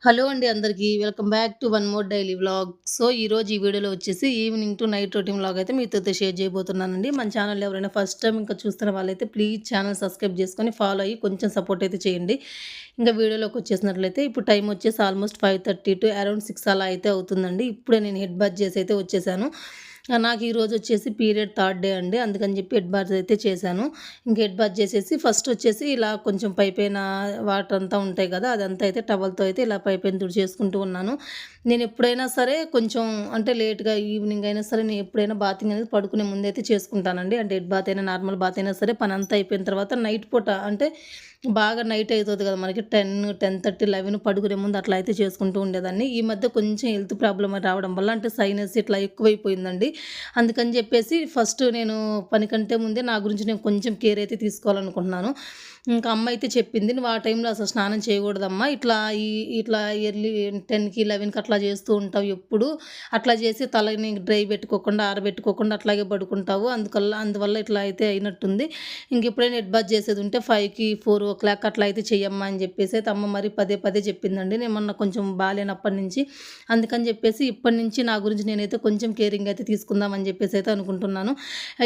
Hello అండి అందరికీ. Welcome back to one more daily vlog. So, ఈరోజు ఈ వీడియోలో వచ్చేసి evening to night routine vlog అయితే మీతోతో షేర్ చేయబోతున్నానండి. మన ఛానల్ ఎవరైనా ఫస్ట్ టైం ఇంకా చూస్తున్న వాళ్ళైతే ప్లీజ్ ఛానల్ సబ్స్క్రైబ్ చేసుకొని ఫాలో అయ్యి కొంచెం సపోర్ట్ అయితే చేయండి. ఇంకా వీడియోలోకి వచ్చేసినట్లయితే ఇప్పుడు టైం వచ్చేసి ఆల్మోస్ట్ 5:30 టు అరౌండ్ 6 అలా అయితే అవుతుందండి. ఇప్పుడే నేను హెడ్ బాత్ చేసి అయితే వచ్చేసాను. నాకు ఈరోజు వచ్చేసి పీరియడ్ థర్డ్ డే అండి. అందుకని చెప్పి హెడ్ బాత్ అయితే చేశాను. ఇంక హెడ్ బాత్ చేసేసి ఫస్ట్ వచ్చేసి ఇలా కొంచెం పైపైన వాటర్ అంతా ఉంటాయి కదా, అదంతా అయితే టవల్‌తో అయితే ఇలా పైపైన తుడిచేసుకుంటూ ఉన్నాను. నేను ఎప్పుడైనా సరే కొంచెం అంటే లేట్‌గా ఈవినింగ్ అయినా సరే నేను ఎప్పుడైనా బాతింగ్ అనేది పడుకునే ముందైతే చేసుకుంటానండి. అంటే హెడ్ బాత్ అయినా నార్మల్ బాత్ అయినా సరే పనంతా అయిపోయిన తర్వాత నైట్ పూట అంటే బాగా నైట్ అయితది కదా మనకి 10, 10:30, 11 పడుకునే ముందు అట్లా అయితే చేసుకుంటూ ఉండేదాన్ని. ఈ మధ్య కొంచెం హెల్త్ ప్రాబ్లమ్ రావడం వల్ల అంటే సైనస్ ఇట్లా ఎక్కువైపోయిందండి. అందుకని చెప్పేసి ఫస్ట్ నేను పని కంటే ముందే నా గురించి నేను కొంచెం కేర్ అయితే తీసుకోవాలనుకుంటున్నాను. ఇంకా అమ్మ అయితే చెప్పింది, "నువ్వు ఆ టైంలో అసలు స్నానం చేయకూడదమ్మా. ఇట్లా ఎర్లీ 10కి, 11కి అట్లా చేస్తూ ఉంటావు ఎప్పుడు. అట్లా చేసి తలని డ్రై పెట్టుకోకుండా, ఆరబెట్టుకోకుండా అట్లాగే పడుకుంటావు. అందువల్ల ఇట్లా అయితే అయినట్టుంది. ఇంకెప్పుడైనా హెడ్ బాత్ చేసేది ఉంటే 5కి, 4:00 అట్లా అయితే చెయ్యమ్మా" అని చెప్పేసి అయితే అమ్మ మరి పదే పదే చెప్పిందండి. నేను మొన్న కొంచెం బాలేనప్పటి నుంచి. అందుకని చెప్పేసి ఇప్పటి నుంచి నా గురించి నేనైతే కొంచెం కేరింగ్ అయితే తీసుకుందామని చెప్పేసి అయితే అనుకుంటున్నాను.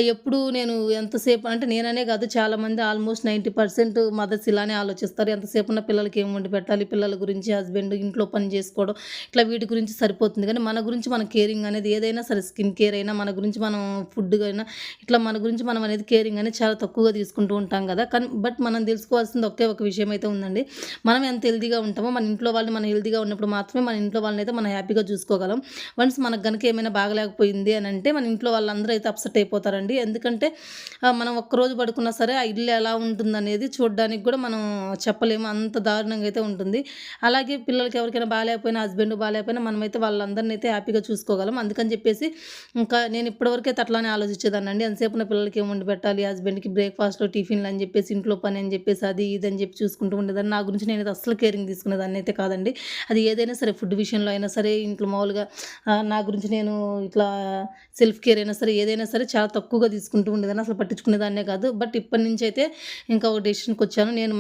ఎప్పుడు నేను ఎంతసేపు అంటే నేననే కాదు, చాలామంది ఆల్మోస్ట్ 90% మదర్స్ ఇలానే ఆలోచిస్తారు. ఎంతసేపు ఉన్న పిల్లలకి ఏం వండి పెట్టాలి, పిల్లల గురించి, హస్బెండ్, ఇంట్లో పని చేసుకోవడం, ఇట్లా వీటి గురించి సరిపోతుంది. కానీ మన గురించి మన కేరింగ్ అనేది ఏదైనా సరే, స్కిన్ కేర్ అయినా, మన గురించి మనం ఫుడ్ అయినా, ఇట్లా మన గురించి మనం అనేది కేరింగ్ అనేది చాలా తక్కువగా తీసుకుంటూ ఉంటాం కదా. బట్ మనం తెలుసుకోవాల్సింది ఒకే ఒక విషయం అయితే ఉందండి. మనం ఎంత హెల్తీగా ఉంటామో మన ఇంట్లో వాళ్ళని మనం హెల్తీగా ఉన్నప్పుడు మాత్రమే మన ఇంట్లో వాళ్ళని అయితే మనం హ్యాపీగా చూసుకోగలం. వన్స్ మనకు గనుక ఏమైనా బాగలేకపోయింది అని అంటే మన ఇంట్లో వాళ్ళందరూ అయితే అప్సెట్ అయిపోతారండి. ఎందుకంటే మనం ఒక్కరోజు పడుకున్నా సరే ఆ ఇల్లు ఎలా ఉంటుందనేది చూడడానికి కూడా మనం చెప్పలేము. అంత దారుణంగా అయితే ఉంటుంది. అలాగే పిల్లలకి ఎవరికైనా బాలేకపోయినా, హస్బెండ్ బాలేకపోయినా మనమైతే వాళ్ళందరిని అయితే హ్యాపీగా చూసుకోగలం. అందుకని చెప్పేసి ఇంకా నేను ఇప్పటివరకు అయితే అట్లానే ఆలోచించేదాన్నండి. ఎంతసేపు నా పిల్లలకి ఏం వండి పెట్టాలి, హస్బెండ్‌కి బ్రేక్‌ఫాస్ట్‌లో టిఫిన్‌లు అని చెప్పేసి, ఇంట్లో పని అని చెప్పేసి, అది ఇది అని చెప్పి చూసుకుంటూ ఉండేదాన్ని. నా గురించి నేనైతే అస్సలు కేరింగ్ తీసుకునేదాన్ని అయితే కాదండి. అది ఏదైనా సరే, ఫుడ్ విషయంలో అయినా సరే, ఇంట్లో మామూలుగా నా గురించి నేను ఇట్లా సెల్ఫ్ కేర్ అయినా సరే, ఏదైనా సరే చాలా తక్కువగా తీసుకుంటూ ఉండేదాన్ని. అసలు పట్టించుకునేదాన్నే కాదు. బట్ ఇప్పటి నుంచి అయితే ఇంకా ఒక డెసిషన్‌కొచ్చాను. నేను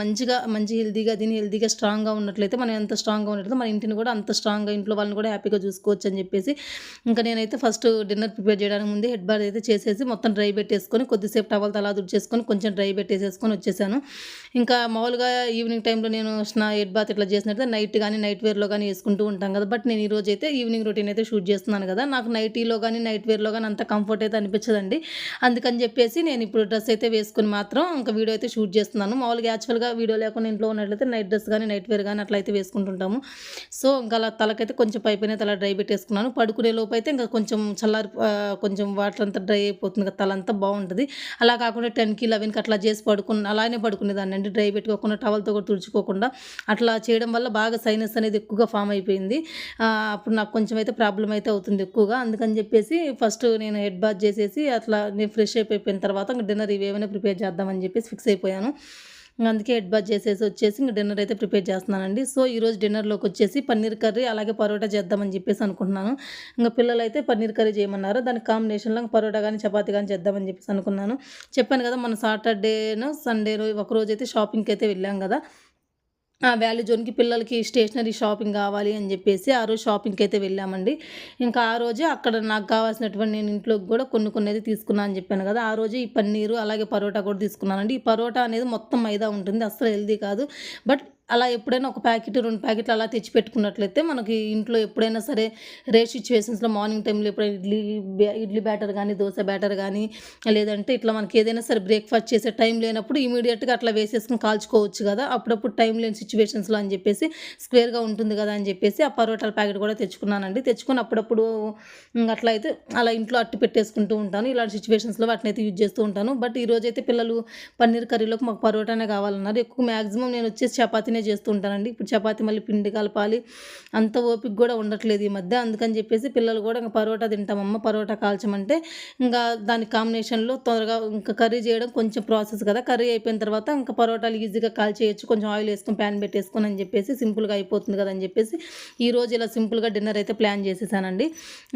మంచి హెల్తీగా తిని, హెల్తీగా స్ట్రాంగ్‌గా ఉన్నట్లయితే, మనం ఎంత స్ట్రాంగ్‌గా ఉన్నట్లయితే మన ఇంటిని కూడా అంత స్ట్రాంగ్‌గా, ఇంట్లో వాళ్ళని కూడా హ్యాపీగా చూసుకోవచ్చు అని చెప్పేసి ఇంకా నేనైతే ఫస్ట్ డిన్నర్ ప్రిపేర్ చేయడానికి ముందే హెడ్ బాత్ అయితే చేసేసి మొత్తం డ్రై పెట్టేసుకొని, కొద్దిసేపు టవల్‌తో అలా తుడిచేసుకొని, కొంచెం డ్రై పెట్టేసేసుకొని వచ్చేసాను. ఇంకా మామూలుగా ఈవినింగ్ టైంలో నేను హెడ్ బాత్ ఇట్లా చేసినట్లయితే నైట్ వేర్‌లో గాని వేసుకుంటూ ఉంటాం కదా. బట్ నేను ఈరోజైతే ఈవినింగ్ రొటీన్ అయితే షూట్ చేస్తున్నాను కదా. నాకు నైటీలో గాని, నైట్ వేర్‌లో గాని అంత కంఫర్ట్ అయితే అనిపించదండి. అందుకని చెప్పేసి నేను ఇప్పుడు డ్రెస్ అయితే వేసుకొని మాత్రం ఇంకా వీడియో అయితే షూట్ చేస్తున్నాను. మామూలుగా యాక్చువల్‌గా వీడియో లేకుండా ఇంట్లో ఉన్నట్లయితే నైట్ డ్రెస్ గాని, నైట్ వేర్ గాని అట్లా అయితే వేసుకుంటుంటాము. సో, ఇంకా అలా తలకైతే కొంచెం పైపైన తల డ్రై పెట్టేసుకున్నాను. పడుకునే లోపైతే ఇంకా కొంచెం కొంచెం వాటర్ అంతా డ్రై అయిపోతుంది కదా, తలంతా బావుంటది. అలా కాకుండా 10కి, 11కి అట్లా చేసి అలానే పడుకునేదాన్నండి. డ్రై పెట్టుకోకుండా, టవల్‌తో కూడా తుడుచుకోకుండా. అట్లా చేయడం వల్ల బాగా సైనస్ అనేది ఎక్కువగా ఫామ్ అయిపోయింది. అప్పుడు నాకు కొంచెం అయితే ప్రాబ్లమ్ అయితే అవుతుంది ఎక్కువగా. అందుకని చెప్పేసి ఫస్ట్ నేను హెడ్ బాత్ చేసేసి అట్లా నేను ఫ్రెష్ అయిపోయిన తర్వాత ఇంక డిన్నర్ ఇవేమైనా ప్రిపేర్ చేద్దామని చెప్పేసి ఫిక్స్ అయిపోయాను. అందుకే హెడ్ బాత్ చేసేసి వచ్చేసి ఇంక డిన్నర్ అయితే ప్రిపేర్ చేస్తున్నానండి. సో, ఈరోజు డిన్నర్‌లోకి వచ్చేసి పన్నీర్ కర్రీ అలాగే పరోటా చేద్దామని చెప్పేసి అనుకుంటున్నాను. ఇంక పిల్లలైతే పన్నీర్ కర్రీ చేయమన్నారు. దానికి కాంబినేషన్‌లో పరోటా గాని, చపాతీ గాని చేద్దామని చెప్పేసి అనుకున్నాను. చెప్పాను కదా, మన సాటర్డేనో, సండేనో ఒకరోజైతే షాపింగ్‌కైతే వెళ్ళాం కదా. వాల్యూ జోన్‌కి పిల్లలకి స్టేషనరీ షాపింగ్ కావాలి అని చెప్పేసి ఆ రోజు షాపింగ్‌కైతే వెళ్ళామండి. ఇంకా ఆ రోజే అక్కడ నాకు కావాల్సినటువంటి నేను ఇంట్లోకి కూడా కొన్ని అయితే తీసుకున్నా అని చెప్పాను కదా. ఆ రోజే ఈ పన్నీరు అలాగే పరోటా కూడా తీసుకున్నానండి. ఈ పరోటా అనేది మొత్తం మైదా ఉంటుంది. అస్సలు హెల్తీ కాదు. బట్ అలా ఎప్పుడైనా ఒక ప్యాకెట్, 2 ప్యాకెట్లు అలా తెచ్చి పెట్టుకున్నట్లయితే మనకి ఇంట్లో ఎప్పుడైనా సరే రేర్ సిట్యుయేషన్స్‌లో మార్నింగ్ టైమ్‌లో ఎప్పుడైనా ఇడ్లీ బ్యాటర్ గానీ, దోస బ్యాటర్ గానీ, లేదంటే ఇట్లా మనకి ఏదైనా సరే బ్రేక్‌ఫాస్ట్ చేసే టైం లేనప్పుడు ఇమ్మీడియేట్‌గా అట్లా వేసేసుకొని కాల్చుకోవచ్చు కదా. అప్పుడప్పుడు టైం లేని సిట్యుయేషన్స్‌లో అని చెప్పేసి స్క్వేర్‌గా ఉంటుంది కదా అని చెప్పేసి ఆ పరోటాల ప్యాకెట్ కూడా తెచ్చుకున్నానండి. తెచ్చుకొని అప్పుడప్పుడు అట్లా అయితే అలా ఇంట్లో అట్టి పెట్టేసుకుంటూ ఉంటాను. ఇలాంటి సిట్యుయేషన్స్‌లో వాటినైతే యూజ్ చేస్తూ ఉంటాను. బట్ ఈరోజైతే పిల్లలు పన్నీర్ కర్రీలోకి మాకు పరోటానే కావాలన్నారు. ఎక్కువ మాక్సిమం నేను వచ్చేసి చపాతీనే చేస్తూ ఉంటానండి. ఇప్పుడు చపాతీ మళ్ళీ పిండి కలపాలి. అంత ఓపిక కూడా ఉండట్లేదు ఈ మధ్య. అందుకని చెప్పేసి పిల్లలు కూడా ఇంక పరోటా తింటామమ్మ, పరోటా కాల్చమంటే ఇంకా దాని కాంబినేషన్‌లో త్వరగా ఇంకా కర్రీ చేయడం కొంచెం ప్రాసెస్ కదా. కర్రీ అయిపోయిన తర్వాత ఇంకా పరోటాలు ఈజీగా కాల్చేయొచ్చు. కొంచెం ఆయిల్ వేసుకొని ప్యాన్ పెట్టేసుకొని అని చెప్పేసి సింపుల్‌గా అయిపోతుంది కదా అని చెప్పేసి ఈరోజు ఇలా సింపుల్‌గా డిన్నర్ అయితే ప్లాన్ చేసేసానండి.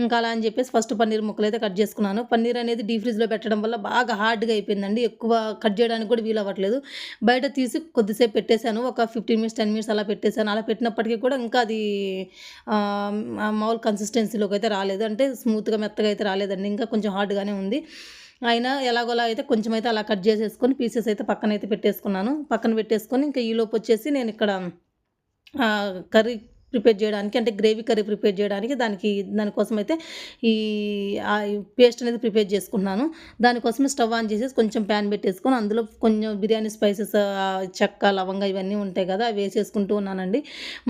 ఇంకా అలా అని చెప్పేసి ఫస్ట్ పన్నీర్ ముక్కలైతే కట్ చేసుకున్నాను. పన్నీర్ అనేది డీప్ ఫ్రిడ్జ్‌లో పెట్టడం వల్ల బాగా హార్డ్‌గా అయిపోయిందండి. ఎక్కువ కట్ చేయడానికి కూడా వీలవ్వట్లేదు. బయట తీసి కొద్దిసేపు పెట్టేసాను. ఒక 15 మినిట్స్ 10 మినిట్స్ అలా పెట్టేసాను. అలా పెట్టినప్పటికీ కూడా ఇంకా అది మామూలు కన్సిస్టెన్సీలోకి అయితే రాలేదు. అంటే స్మూత్‌గా మెత్తగా అయితే రాలేదండి. ఇంకా కొంచెం హార్డ్‌గానే ఉంది. అయినా ఎలాగోలా అయితే కొంచెం అయితే అలా కట్ చేసేసుకొని పీసెస్ అయితే పక్కనైతే పెట్టేసుకున్నాను. పక్కన పెట్టేసుకొని ఇంకా ఈలోపొచ్చేసి నేనిక్కడ కర్రీ ప్రిపేర్ చేయడానికి, అంటే గ్రేవీ కర్రీ ప్రిపేర్ చేయడానికి దానికోసమైతే ఈ పేస్ట్ అనేది ప్రిపేర్ చేసుకుంటున్నాను. దానికోసమే స్టవ్ ఆన్ చేసేసి కొంచెం ప్యాన్ పెట్టేసుకొని అందులో కొంచెం బిర్యానీ స్పైసెస్, చెక్క, లవంగా ఇవన్నీ ఉంటాయి కదా, అవి వేసేసుకుంటూ ఉన్నానండి.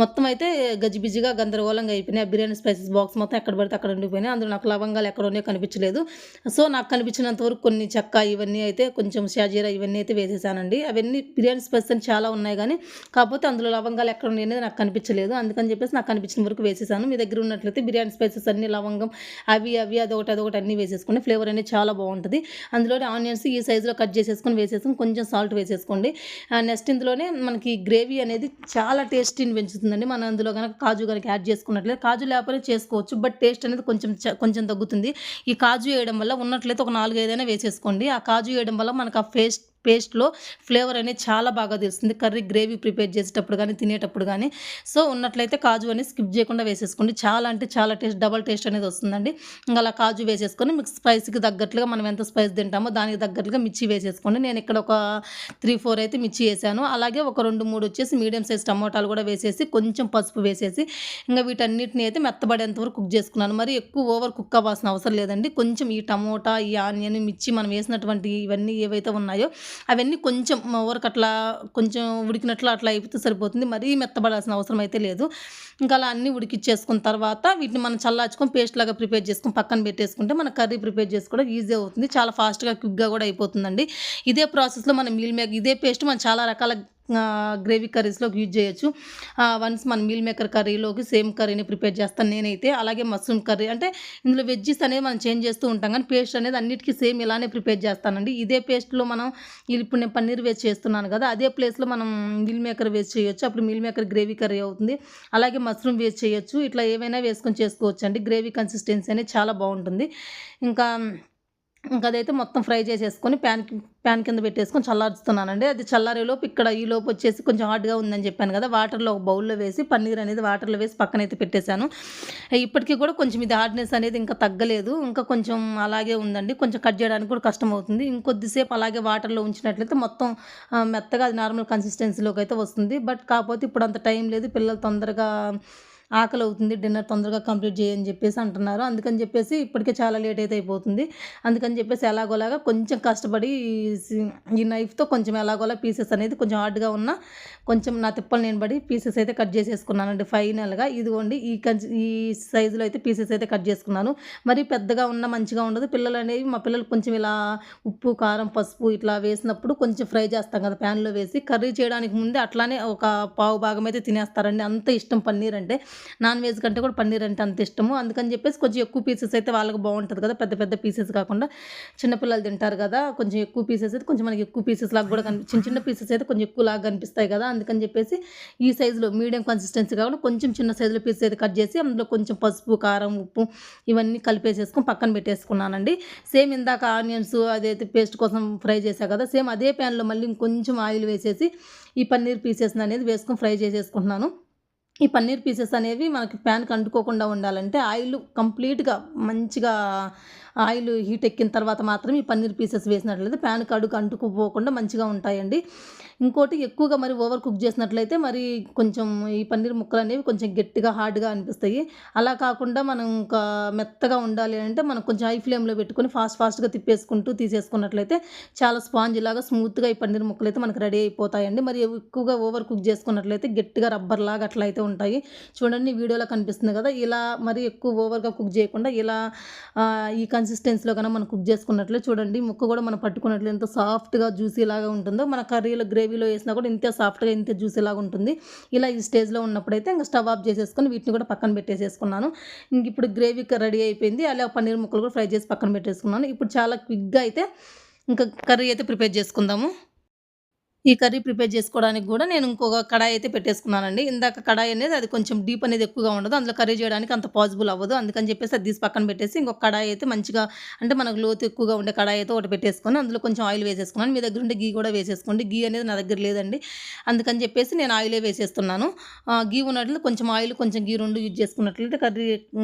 మొత్తం అయితే గజిబిజిగా గందరగోళంగా అయిపోయినాయి. ఆ బిర్యానీ స్పైసెస్ బాక్స్ మొత్తం ఎక్కడ పడితే అక్కడ ఉండిపోయినాయి. అందులో నాకు లవంగాలు ఎక్కడ ఉన్నాయో కనిపించలేదు. సో నాకు కనిపించినంత వరకు కొన్ని చెక్క ఇవన్నీ అయితే కొంచెం షాజీరా ఇవన్నీ అయితే వేసేసానండి. అవన్నీ బిర్యానీ స్పైసెస్ అని చాలా ఉన్నాయి కానీ కాకపోతే అందులో లవంగాలు ఎక్కడ ఉన్నాయి అనేది నాకు కనిపించలేదు. అందుకని చెప్పేసి నాకు కనిపించిన వరకు వేసేసాను. మీ దగ్గర ఉన్నట్లయితే బిర్యానీ స్పైసెస్ అన్ని లవంగం అవి అదొకటి అన్నీ వేసేసుకోండి. ఫ్లేవర్ అనేది చాలా బాగుంటుంది. అందులోనే ఆనియన్స్ ఈ సైజులో కట్ చేసేసుకొని వేసేసుకొని కొంచెం సాల్ట్ వేసేసుకోండి. నెక్స్ట్ ఇందులోనే మనకి గ్రేవీ అనేది చాలా టేస్టీని పెంచుతుందండి. మనం అందులో కనుక కాజు కనుక యాడ్ చేసుకున్నట్లయితే, కాజు లేకపోతే చేసుకోవచ్చు, బట్ టేస్ట్ అనేది కొంచెం తగ్గుతుంది. ఈ కాజు వేయడం వల్ల ఉన్నట్లయితే ఒక 4, 5 అయినా వేసేసుకోండి. ఆ కాజు వేయడం వల్ల మనకు ఆ పేస్ట్‌లో ఫ్లేవర్ అనేది చాలా బాగా తెలుస్తుంది. కర్రీ గ్రేవీ ప్రిపేర్ చేసేటప్పుడు కానీ తినేటప్పుడు కానీ. సో ఉన్నట్లయితే కాజు అనేది స్కిప్ చేయకుండా వేసేసుకోండి. చాలా అంటే చాలా డబల్ టేస్ట్ అనేది వస్తుందండి. ఇంకా అలా కాజు వేసేసుకొని మీకు స్పైస్‌కి తగ్గట్లుగా మనం ఎంత స్పైస్ తింటామో దానికి తగ్గట్లుగా మిర్చి వేసేసుకోండి. నేను ఇక్కడ ఒక 3, 4 అయితే మిర్చి వేసాను. అలాగే ఒక 2, 3 వచ్చేసి మీడియం సైజ్ టమోటాలు కూడా వేసేసి కొంచెం పసుపు వేసేసి ఇంకా వీటన్నిటిని అయితే మెత్తబడేంత వరకు కుక్ చేసుకున్నాను. మరి ఎక్కువ ఓవర్ కుక్ అవ్వాల్సిన అవసరం లేదండి. కొంచెం ఈ టమోటా, ఈ ఆనియన్, మిర్చి మనం వేసినటువంటి ఇవన్నీ ఏవైతే ఉన్నాయో అవన్నీ కొంచెం ఓవర్‌కి అట్లా కొంచెం ఉడికినట్లు అట్లా అయిపోతే సరిపోతుంది. మరీ మెత్తబడాల్సిన అవసరం అయితే లేదు. ఇంకా అలా అన్నీ ఉడికిచ్చేసుకున్న తర్వాత వీటిని మనం చల్లార్చుకొని పేస్ట్ లాగా ప్రిపేర్ చేసుకొని పక్కన పెట్టేసుకుంటే మన కర్రీ ప్రిపేర్ చేసుకోవడం ఈజీ అవుతుంది. చాలా ఫాస్ట్‌గా క్విక్‌గా కూడా అయిపోతుందండి. ఇదే ప్రాసెస్‌లో మనం ఇదే పేస్ట్ మనం చాలా రకాల గ్రేవీ కర్రీస్‌లోకి యూజ్ చేయొచ్చు. వన్స్ మన మీల్ మేకర్ కర్రీలోకి సేమ్ కర్రీని ప్రిపేర్ చేస్తాను నేనైతే. అలాగే మష్రూమ్ కర్రీ, అంటే ఇందులో వెజ్జీస్ అనేది మనం చేంజ్ చేస్తూ ఉంటాం కానీ పేస్ట్ అనేది అన్నిటికీ సేమ్ ఇలానే ప్రిపేర్ చేస్తానండి. ఇదే పేస్ట్‌లో మనం ఇప్పుడు నేను పన్నీర్ వేసి చేస్తున్నాను కదా, అదే ప్లేస్‌లో మనం మీల్ మేకర్ వేసి చేయొచ్చు. అప్పుడు మీల్ మేకర్ గ్రేవీ కర్రీ అవుతుంది. అలాగే మష్రూమ్ వేసి చేయొచ్చు. ఇట్లా ఏవైనా వేసుకొని చేసుకోవచ్చండి. గ్రేవీ కన్సిస్టెన్సీ అనేది చాలా బాగుంటుంది. ఇంకా అదైతే మొత్తం ఫ్రై చేసేసుకొని ప్యాన్ కింద పెట్టేసుకొని చల్లారుస్తున్నానండి. అది చల్లారేలోపు ఇక్కడ ఈలోపు వచ్చేసి కొంచెం హార్డ్‌గా ఉందని చెప్పాను కదా, వాటర్‌లో ఒక బౌల్‌లో వేసి పన్నీర్ అనేది వాటర్‌లో వేసి పక్కనైతే పెట్టేశాను. ఇప్పటికి కూడా కొంచెం ఇది హార్డ్‌నెస్ అనేది ఇంకా తగ్గలేదు. ఇంకా కొంచెం అలాగే ఉందండి. కొంచెం కట్ చేయడానికి కూడా కష్టమవుతుంది. ఇంకొద్దిసేపు అలాగే వాటర్‌లో ఉంచినట్లయితే మొత్తం మెత్తగా అది నార్మల్ కన్సిస్టెన్సీలోకి అయితే వస్తుంది. బట్ కాకపోతే ఇప్పుడు అంత టైం లేదు. పిల్లలు తొందరగా ఆకలవుతుంది, డిన్నర్ తొందరగా కంప్లీట్ చేయని చెప్పేసి అంటున్నారు. అందుకని చెప్పేసి ఇప్పటికే చాలా లేట్ అయితే అయిపోతుంది. అందుకని చెప్పేసి ఎలాగోలాగా కొంచెం కష్టపడి ఈ నైఫ్‌తో కొంచెం ఎలాగోలా పీసెస్ అనేది కొంచెం హార్డ్‌గా ఉన్న కొంచెం నా తిప్పలు నేను పడి పీసెస్ అయితే కట్ చేసేసుకున్నానండి ఫైనల్‌గా. ఇదిగోండి ఈ సైజులో అయితే పీసెస్ అయితే కట్ చేసుకున్నాను. మరీ పెద్దగా ఉన్న మంచిగా ఉండదు. మా పిల్లలు కొంచెం ఇలా ఉప్పు, కారం, పసుపు ఇట్లా వేసినప్పుడు కొంచెం ఫ్రై చేస్తాం కదా ప్యాన్‌లో వేసి, కర్రీ చేయడానికి ముందే అట్లానే ఒక పావు భాగం అయితే తినేస్తారండి. అంత ఇష్టం పన్నీర్ అంటే. నాన్ వెజ్ కంటే కూడా పన్నీర్ అంటే అంత ఇష్టము. అందుకని చెప్పేసి కొంచెం ఎక్కువ పీసెస్ అయితే వాళ్ళకి బాగుంటుంది కదా, పెద్ద పెద్ద పీసెస్ కాకుండా. చిన్నపిల్లలు తింటారు కదా, కొంచెం ఎక్కువ పీసెస్ అయితే కొంచెం మనకి ఎక్కువ పీసెస్ లాగా కూడా చిన్న చిన్న పీసెస్ అయితే కొంచెం ఎక్కువలాగా కనిపిస్తాయి కదా, అందుకని చెప్పేసి ఈ సైజులో మీడియం కన్సిస్టెన్సీ కాకుండా కొంచెం చిన్న సైజులో పీసెస్ అయితే కట్ చేసి అందులో కొంచెం పసుపు, కారం, ఉప్పు ఇవన్నీ కలిపేసేసుకొని పక్కన పెట్టేసుకున్నానండి. సేమ్ ఇందాక ఆనియన్స్ అదైతే పేస్ట్ కోసం ఫ్రై చేశా కదా, సేమ్ అదే ప్యాన్లో మళ్ళీ ఇంకొంచెం ఆయిల్ వేసేసి ఈ పన్నీర్ పీసెస్ అనేది వేసుకొని ఫ్రై చేసేసుకుంటున్నాను. ఈ పన్నీర్ పీసెస్ అనేవి మనకి ప్యాన్‌కి అంటుకోకుండా ఉండాలంటే ఆయిల్ కంప్లీట్‌గా మంచిగా ఆయిల్ హీట్ ఎక్కిన తర్వాత మాత్రం ఈ పన్నీర్ పీసెస్ వేసినట్లయితే ప్యాన్‌కి అడుగు అంటుకుపోకుండా మంచిగా ఉంటాయండి. ఇంకోటి ఎక్కువగా మరి ఓవర్ కుక్ చేసినట్లయితే మరి కొంచెం ఈ పన్నీర్ ముక్కలనేవి కొంచెం గట్టిగా, హార్డ్‌గా అనిపిస్తాయి. అలా కాకుండా మనం ఇంకా మెత్తగా ఉండాలి అంటే మనం కొంచెం హై ఫ్లేమ్‌లో పెట్టుకొని ఫాస్ట్‌గా తిప్పేసుకుంటూ తీసేసుకున్నట్లయితే చాలా స్పాంజ్‌లాగా స్మూత్‌గా ఈ పన్నీర్ ముక్కలైతే మనకు రెడీ అయిపోతాయండి. మరి ఎక్కువగా ఓవర్ కుక్ చేసుకున్నట్లయితే గట్టిగా రబ్బర్‌లాగా అట్లా అయితే ఉంటాయి. చూడండి వీడియోలో కనిపిస్తుంది కదా, ఇలా మరి ఎక్కువ ఓవర్‌గా కుక్ చేయకుండా ఇలా ఈ కన్సిస్టెన్సీలో కనుక మనం కుక్ చేసుకున్నట్లయితే చూడండి ముక్క కూడా మనం పట్టుకున్నట్లు ఎంత సాఫ్ట్‌గా జ్యూసీలాగా ఉంటుందో, మన కర్రీలో గ్రేవీలో వేసినా కూడా ఇంతే సాఫ్ట్‌గా ఇంతే జ్యూసీలాగా ఉంటుంది. ఇలా ఈ స్టేజ్‌లో ఉన్నప్పుడైతే ఇంకా స్టవ్ ఆఫ్ చేసేసుకొని వీటిని కూడా పక్కన పెట్టేసేసుకున్నాను. ఇంక ఇప్పుడు గ్రేవీ రెడీ అయిపోయింది. అలా పన్నీర్ ముక్కలు కూడా ఫ్రై చేసి పక్కన పెట్టేసుకున్నాను. ఇప్పుడు చాలా క్విక్‌గా అయితే ఇంకా కర్రీ అయితే ప్రిపేర్ చేసుకుందాము. ఈ కర్రీ ప్రిపేర్ చేసుకోవడానికి గూడా నేను ఇంకొక కడాయి అయితే పెట్టేసుకున్నానండి. ఇందాక కడాయి అనేది అది కొంచెం డీప్ అనేది ఎక్కువగా ఉండదు. అందులో కర్రీ చేయడానికి అంత పాసిబుల్ అవ్వదు. అందుకని చెప్పేసి అది తీసి పక్కన పెట్టేసి ఇంకొక కడాయి అయితే మంచిగా అంటే మనకు లోతు ఎక్కువగా ఉండే కడాయి అయితే ఒకటి పెట్టేసుకొని అందులో కొంచెం ఆయిల్ వేసేసుకున్నాను. మీ దగ్గర ఉంటే ఘీ కూడా వేసేసుకోండి. ఘీ అనేది నా దగ్గర లేదండి. అందుకని చెప్పేసి నేను ఆయిలే వేసేస్తున్నాను. ఘీ ఉన్నట్లు కొంచెం ఆయిల్, కొంచెం ఘీ 2 యూజ్ చేసుకున్నట్లయితే కర్రీ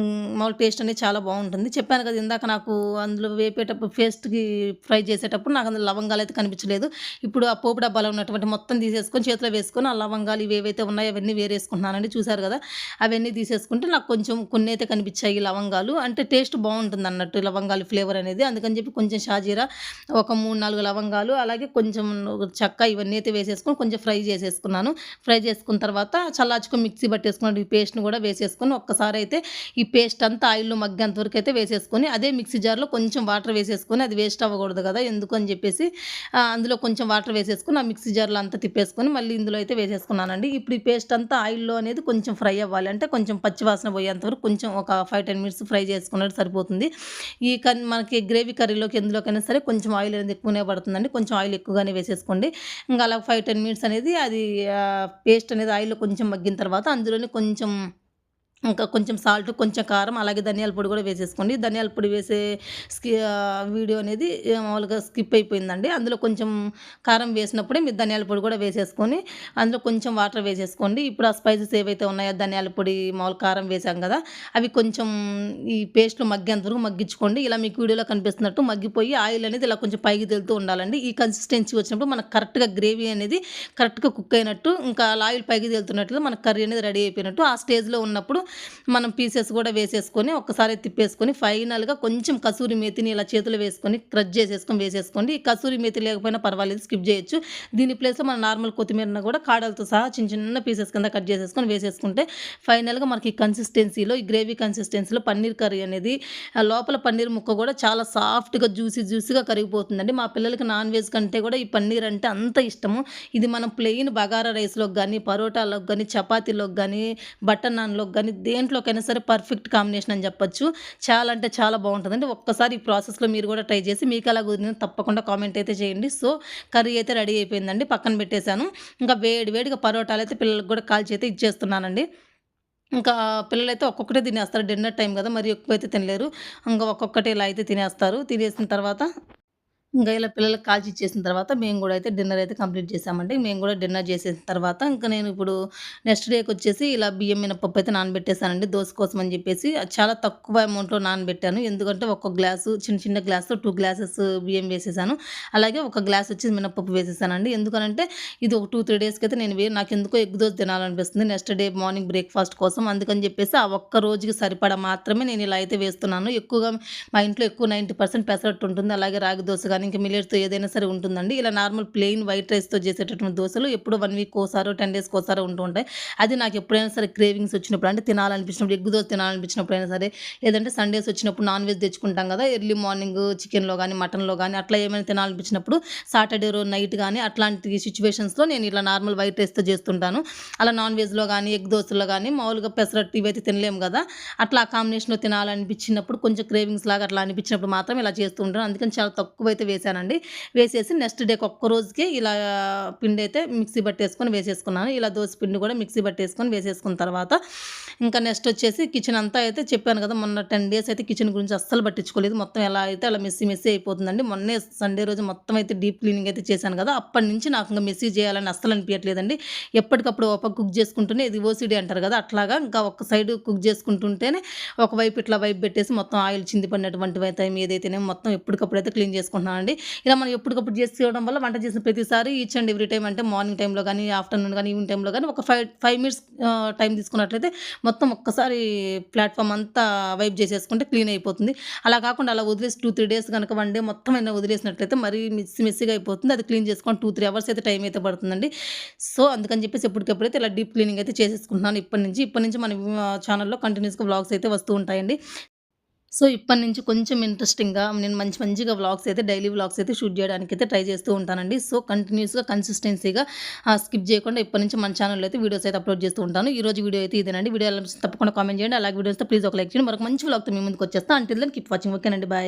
మామూలు టేస్ట్ అనేది చాలా బావుంటుంది. చెప్పాను కదా! ఇందాక నాకు అందులో వేపేటప్పుడు పేస్ట్‌కి ఫ్రై చేసేటప్పుడు నాకు అందులో లవంగాలైతే కనిపించలేదు. ఇప్పుడు ఆ పోపు డబ్బాలో ఉన్నటువంటి మొత్తం తీసేసుకొని చేతిలో వేసుకొని ఆ లవంగాలు ఇవేవైతే ఉన్నాయో అవన్నీ వేరేసుకుంటున్నానండి. చూసారు కదా! అవన్నీ తీసేసుకుంటే నాకు కొంచెం కొన్నైతే కనిపించాయి లవంగాలు. అంటే టేస్ట్ బావుంటుందన్నట్టు లవంగాలు ఫ్లేవర్ అనేది. అందుకని చెప్పి కొంచెం షాజీరా, ఒక 3, 4 లవంగాలు అలాగే కొంచెం చెక్క ఇవన్నీ అయితే వేసేసుకొని కొంచెం ఫ్రై చేసేసుకున్నాను. ఫ్రై చేసుకున్న తర్వాత చల్లార్చుకొని మిక్సీ పట్టేసుకున్న ఈ పేస్ట్‌ని కూడా వేసేసుకొని ఒక్కసారైతే ఈ పేస్ట్ అంతా ఆయిల్‌లో మగ్గేంత వరకు అయితే వేసేసుకొని అదే మిక్సీ జార్‌లో కొంచెం వాటర్ వేసేసుకొని అది వేస్ట్ అవ్వకూడదు కదా! ఎందుకని చెప్పేసి అందులో కొంచెం వాటర్ వేసేసుకొని ఆ మిక్సీ జార్‌లో అంతా తిప్పేసుకొని మళ్ళీ ఇందులో అయితే వేసేసుకున్నానండి. ఇప్పుడు ఈ పేస్ట్ అంతా ఆయిల్‌లో అనేది కొంచెం ఫ్రై అవ్వాలి. అంటే కొంచెం పచ్చి వాసన పోయేంత వరకు కొంచెం ఒక 5, 10 మినిట్స్ ఫ్రై చేసుకున్నట్టు సరిపోతుంది. ఈ మనకి గ్రేవీ కర్రీలోకి ఎందులోకైనా సరే కొంచెం ఆయిల్ అనేది ఎక్కువనే పడుతుందండి. కొంచెం ఆయిల్ ఎక్కువగానే వేసేసుకోండి. ఇంక అలా 5, 10 మినిట్స్ అనేది అది పేస్ట్ అనేది ఆయిల్‌లో కొంచెం మగ్గిన తర్వాత అందులోనే కొంచెం ఇంకా కొంచెం సాల్ట్, కొంచెం కారం, అలాగే ధనియాల పొడి కూడా వేసేసుకోండి. ధనియాల పొడి వేసే వీడియో అనేది మామూలుగా స్కిప్ అయిపోయిందండి. అందులో కొంచెం కారం వేసినప్పుడే మీరు ధనియాల పొడి కూడా వేసేసుకొని, అందులో కొంచెం వాటర్ వేసేసుకోండి. ఇప్పుడు ఆ స్పైసెస్ ఏవైతే ఉన్నాయో ధనియాల పొడి, మామూలు కారం వేసాం కదా! అవి కొంచెం ఈ పేస్ట్‌లో మగ్గేంత వరకు మగ్గించుకోండి. ఇలా మీకు వీడియోలో కనిపిస్తున్నట్టు మగ్గిపోయి ఆయిల్ అనేది ఇలా కొంచెం పైకి తేలుతూ ఉండాలండి. ఈ కన్సిస్టెన్సీ వచ్చినప్పుడు మనకు కరెక్ట్‌గా గ్రేవీ అనేది కరెక్ట్‌గా కుక్ అయినట్టు, ఇంకా అలా ఆయిల్ పైకి తేలుతున్నట్లు మనకు కర్రీ అనేది రెడీ అయిపోయినట్టు. ఆ స్టేజ్‌లో ఉన్నప్పుడు మనం పీసెస్ కూడా వేసేసుకొని ఒక్కసారి తిప్పేసుకొని ఫైనల్‌గా కొంచెం కసూరి మేతిని ఇలా చేతిలో వేసుకొని క్రష్ చేసేసుకొని వేసేసుకోండి. ఈ కసూరి మేతి లేకపోయినా పర్వాలేదు, స్కిప్ చేయొచ్చు. దీని ప్లేస్‌లో మనం నార్మల్ కొత్తిమీరను కూడా కాడలతో సహా చిన్న చిన్న పీసెస్ కింద కట్ చేసేసుకొని వేసేసుకుంటే ఫైనల్‌గా మనకి ఈ కన్సిస్టెన్సీలో ఈ గ్రేవీ కన్సిస్టెన్సీలో పన్నీర్ కర్రీ అనేది లోపల పన్నీర్ ముక్క కూడా చాలా సాఫ్ట్‌గా జ్యూసీగా కరిగిపోతుందండి. మా పిల్లలకి నాన్ వెజ్ కంటే కూడా ఈ పన్నీర్ అంటే అంత ఇష్టము. ఇది మనం ప్లెయిన్ బగారా రైస్‌లోకి గానీ, పరోటాలోకి గానీ, చపాతీలోకి గానీ, బటర్ నాన్‌లోకి గానీ దేంట్లోకైనా సరే పర్ఫెక్ట్ కాంబినేషన్ అని చెప్పొచ్చు. చాలా అంటే చాలా బావుంటదండి. ఒక్కసారి ఈ ప్రాసెస్‌లో మీరు కూడా ట్రై చేసి మీకెలా కుదిరిందో తప్పకుండా కామెంట్ అయితే చేయండి. సో, కర్రీ అయితే రెడీ అయిపోయిందండి. పక్కన పెట్టేసాను. ఇంకా వేడి వేడిగా పరోటాలైతే పిల్లలకి కూడా కాల్చి అయితే ఇచ్చేస్తున్నానండి. ఇంకా పిల్లలైతే ఒక్కొక్కటే తినేస్తారు. డిన్నర్ టైమ్ గదా! మరి ఎక్కువైతే తినలేరు. ఇంక ఒక్కొక్కటి ఇలా అయితే తినేస్తారు. తినేసిన తర్వాత ఇంక ఇలా పిల్లలకి కాల్చి ఇచ్చేసిన తర్వాత మేము గూడా అయితే డిన్నర్ అయితే కంప్లీట్ చేశామండి. మేము గూడా డిన్నర్ చేసేసిన తర్వాత ఇంక నేను ఇప్పుడు నెక్స్ట్ డేకొచ్చేసి ఇలా బియ్యం, మినపప్పు అయితే నానబెట్టేసానండి దోస కోసం అని జెప్పేసి. అది చాలా తక్కువ అమౌంట్‌లో నానబెట్టాను. ఎందుకంటే ఒక గ్లాసు చిన్న చిన్న గ్లాస్‌తో 2 గ్లాసెస్ బియ్యం వేసేసాను. అలాగే ఒక గ్లాస్ వచ్చి మినపప్పు వేసేసానండి. ఎందుకనంటే ఇది ఒక 2, 3 డేస్‌కైతే నేను నాకెందుకో ఎగ్ దోస తినాలనిపిస్తుంది. నెక్స్ట్ డే మార్నింగ్ బ్రేక్‌ఫాస్ట్ కోసం. అందుకని జెప్పేసి ఆ ఒక్క రోజుకి సరిపడా మాత్రమే నేను ఇలా అయితే వేస్తున్నాను. ఎక్కువగా మా ఇంట్లో ఎక్కువ 90% పెసరట్టు ఉంటుంది. అలాగే రాగి దోస గాని, ఇంకా మిల్లెట్స్‌తో ఏదైనా సరే ఉంటుందండి. ఇలా నార్మల్ ప్లెయిన్ వైట్ రైస్‌తో చేసేటటువంటి దోసలు ఎప్పుడో 1 వీక్‌కోసారో, 10 డేస్‌కోసారో ఉంటూ ఉంటాయి. అది నాకు ఎప్పుడైనా సరే క్రేవింగ్స్ వచ్చినప్పుడు అంటే తినాలనిపించినప్పుడు, ఎగ్ దోస తినాలనిపించినప్పుడైనా సరే, లేదంటే సండేస్ వచ్చినప్పుడు నాన్ వెజ్ తెచ్చుకుంటాం కదా! ఎర్లీ మార్నింగ్ చికెన్‌లో గాని, మటన్‌లో గాని అట్లా ఏమైనా తినాలనిపించినప్పుడు సాటర్డే రోజు నైట్ గాని అట్లాంటి సిట్యుయేషన్స్‌లో నేను ఇలా నార్మల్ వైట్ రైస్‌తో చేస్తుంటాను. అలా నాన్ వెజ్‌లో గాని, ఎగ్ దోసల్లో గాని మామూలుగా పెసరట్టు ఇవైతే తినలేము గదా! అట్లా ఆ కాంబినేషన్‌లో తినాలనిపించినప్పుడు కొంచెం క్రేవింగ్స్ లాగా అట్లా అనిపించినప్పుడు మాత్రం ఇలా చేస్తూ ఉంటాను. అందుకని చాలా తక్కువైతే వేశానండి. వేసేసి నెక్స్ట్ డేకి ఒక్క రోజుకే ఇలా పిండైతే మిక్సీ పట్టేసుకొని వేసేసుకున్నాను. ఇలా దోస పిండి కూడా మిక్సీ పట్టేసుకొని వేసేసుకున్న తర్వాత ఇంకా నెక్స్ట్ వచ్చేసి కిచెన్ అంతా అయితే చెప్పాను కదా! మొన్న 10 డేస్ అయితే కిచెన్ గురించి అస్సలు పట్టించుకోలేదు. మొత్తం ఎలా అయితే అలా మెస్సీ అయిపోతుందండి. మొన్నే సండే రోజు మొత్తం అయితే డీప్ క్లీనింగ్ అయితే చేశాను కదా! అప్పటినుంచి నాకు ఇంక మెస్సీ చేయాలని అస్సలు అనిపియట్లేదండి. ఎప్పటికప్పుడు ఒక పక్క కుక్ చేసుకుంటూనే ఇది ఓసీడీ అంటారు కదా! అట్లాగా ఇంకా ఒక సైడ్ కుక్ చేసుకుంటుంటేనే ఒకవైపు ఇట్లా వైపు పెట్టేసి మొత్తం ఆయిల్ చింది పడినటువంటివైతే ఏదైతేనేమో మొత్తం ఎప్పటికప్పుడైతే క్లీన్ చేసుకుంటున్నానండి. ఇలా మనం ఎప్పటికప్పుడు చేసుకోవడం వల్ల వంట చేసిన ప్రతిసారి ఈచ్ అండ్ ఎవ్రీ టైమ్ అంటే మార్నింగ్ టైమ్‌లో గానీ, ఆఫ్టర్‌నూన్ గానీ, ఈవినింగ్ టైమ్‌లో గానీ ఒక 5 మినిట్స్ టైం తీసుకున్నట్లయితే మొత్తం ఒక్కసారి ప్లాట్‌ఫార్మ్ అంతా వైప్ చేసేసుకుంటే క్లీన్ అయిపోతుంది. అలా కాకుండా అలా వదిలేసి 2, 3 డేస్ గనక వన్ డే మొత్తం అయినా వదిలేసినట్లయితే మరీ మెస్సీగా అయిపోతుంది. అది క్లీన్ చేసుకొని 2, 3 అవర్స్ అయితే టైం అయితే పడుతుందండి. సో, అందుకని చెప్పేసి ఎప్పటికప్పుడైతే ఇలా డీప్ క్లీనింగ్ అయితే చేసేసుకుంటున్నాను ఇప్పటి నుంచి. ఇప్పటి నుంచి మన ఛానెల్‌లో కంటిన్యూయస్‌గా వ్లాగ్స్ అయితే వస్తూ ఉంటాయండి. సో, ఇప్పటి నుంచి కొంచెం ఇంట్రెస్టింగ్‌గా నేను మంచిగా వ్లాగ్స్ అయితే డైలీ వ్లాగ్స్ అయితే షూట్ చేయడానికైతే ట్రై చేస్తూ ఉంటానండి. సో, కంటిన్యూయస్‌గా కన్సిస్టెన్సీగా స్కిప్ చేయకుండా ఇప్పటి నుంచి మన ఛానెల్‌లో అయితే వీడియోస్ అయితే అప్‌లోడ్ చేస్తూ ఉంటాను. ఈ రోజు వీడియో అయితే ఇదేనండి. వీడియో ఎలా అనిపిస్తే తప్పకుండా కామెంట్ చేయండి. అలాగే వీడియోస్‌తో ప్లీజ్ ఒక లైక్ చేయండి. మరొక మంచి వ్లాగ్‌తో మీ ముందుకు వచ్చేస్తా. Until then keep watching. ఓకేనండి. బాయ్.